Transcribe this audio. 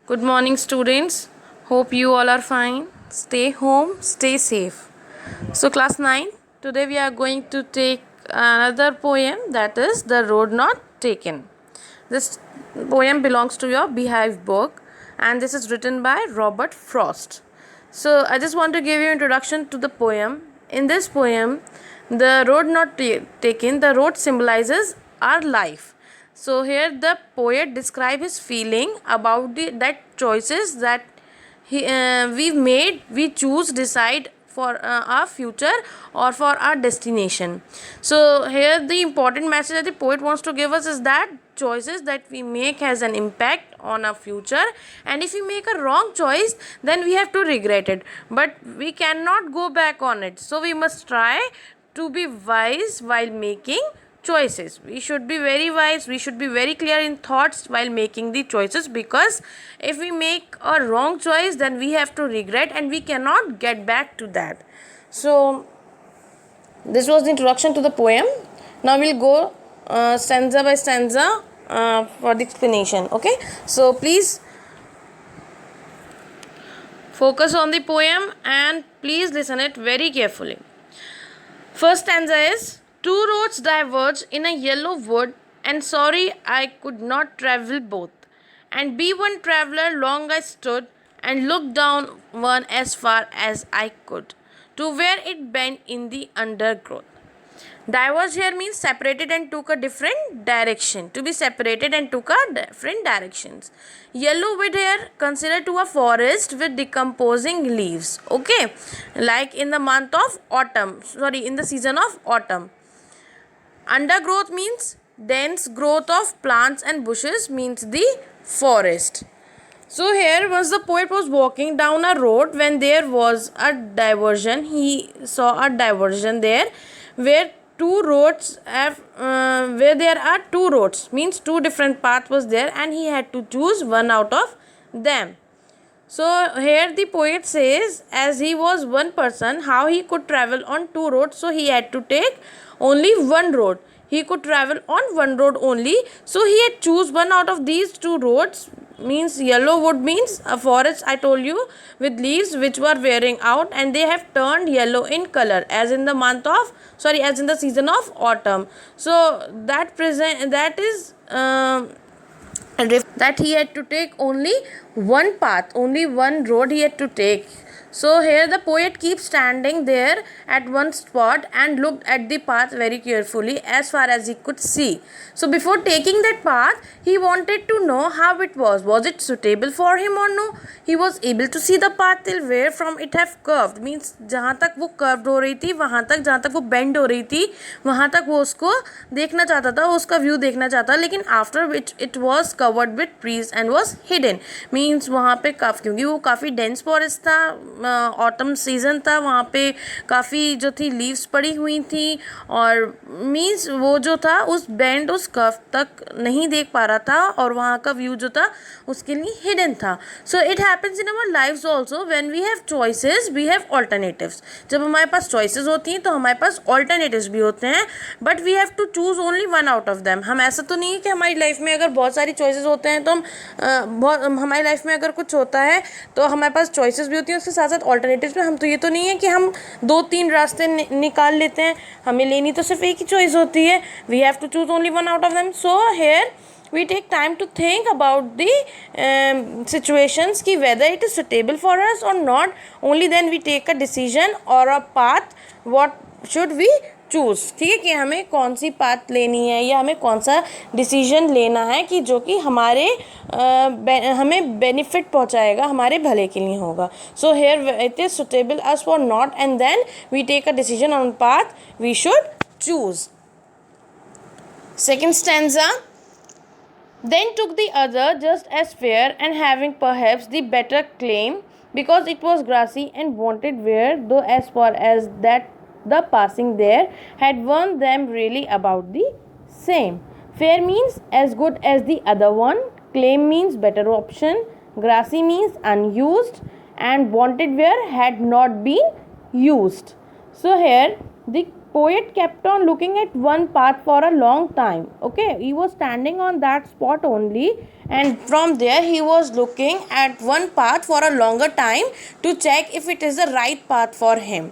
Good morning, students. Hope you all are fine. Stay home, stay safe. So, class 9, today we are going to take another poem, that is The Road Not Taken. This poem belongs to your Beehive book, and this is written by Robert Frost. So, I just want to give you introduction to the poem. In this poem, the road not taken, the road symbolizes our life. So here the poet describes his feeling about that choices that we've made, we choose, decide for our future or for our destination. So here the important message that the poet wants to give us is that choices that we make has an impact on our future, and if we make a wrong choice, then we have to regret it, but we cannot go back on it. So we must try to be wise while making choices. We should be very wise, we should be very clear in thoughts while making the choices, because if we make a wrong choice, then we have to regret and we cannot get back to that. So this was the introduction to the poem. Now we'll go stanza by stanza for the explanation. Okay, so please focus on the poem and please listen it very carefully. First stanza is: two roads diverge in a yellow wood, and sorry I could not travel both. And be one traveller long I stood, and looked down one as far as I could, to where it bent in the undergrowth. Diverge here means separated and took a different direction. To be separated and took a different directions. Yellow wood here considered to a forest with decomposing leaves. Okay, like in the month of autumn. In the season of autumn. Undergrowth means dense growth of plants and bushes, means the forest. So here once the poet was walking down a road, when there was a diversion, he saw a diversion there where two roads have where there are two roads, means two different paths was there, and he had to choose one out of them. So here the poet says, as he was one person, how he could travel on two roads, so he had to take only one road. He could travel on one road only, so he had choose one out of these two roads. Means yellow wood means a forest, I told you, with leaves which were wearing out and they have turned yellow in color, as in the as in the season of autumn. So that is that he had to take only one path, only one road he had to take. So here the poet keeps standing there at one spot and looked at the path very carefully as far as he could see. So before taking that path, he wanted to know how it was. Was it suitable for him or no? He was able to see the path till where from it have curved. Means जहाँ तक वो curved हो रही थी, वहाँ तक जहाँ तक वो bend हो रही थी, वहाँ तक वो उसको देखना चाहता था, उसका view देखना चाहता, लेकिन after which it was covered with trees and was hidden. Means वहाँ पे क्योंकि वो काफ़ी dense forest था, ऑटम सीज़न था, वहाँ पे काफ़ी जो थी लीव्स पड़ी हुई थी, और मीन्स वो जो था उस बैंड उस कर्व तक नहीं देख पा रहा था, और वहाँ का व्यू जो था उसके लिए हिडन था. So it happens in our lifes also. When we have choices we have alternatives. जब हमारे पास चॉइसेस होती हैं तो हमारे पास ऑल्टरनेटिव्स भी होते हैं, but we have to choose only one out of them. हम ऐसा तो नहीं है कि हमारी लाइफ में अगर बहुत सारी चॉइसेस होते हैं तो हमारी लाइफ में अगर कुछ होता है तो हमारे पास चॉइसेस भी होती हैं, उसके साथ साथ ऑल्टरनेटिव्स में. हम तो ये तो नहीं है कि हम दो तीन रास्ते निकाल लेते हैं, हमें लेनी तो सिर्फ एक ही चॉइस होती है. We have to choose only one out of them. So here we take time to think about the situations ki whether it is suitable for us or not. Only then we take a decision or a path what should we choose. ठीक है, कि हमें कौन सी path लेनी है या हमें कौन सा डिसीजन लेना है कि जो कि हमें बेनिफिट पहुंचाएगा, हमारे भले के लिए होगा. So here it is suitable us for not, and then we take a decision on path we should choose. Second stanza. Then took the other just as fair, and having perhaps the better claim, because it was grassy and wanted wear, though as far as that the passing there had warned them really about the same. Fair means as good as the other one, claim means better option, grassy means unused, and wanted wear had not been used. So here the Poet kept on looking at one path for a long time. Okay, he was standing on that spot only, and from there he was looking at one path for a longer time to check if it is the right path for him.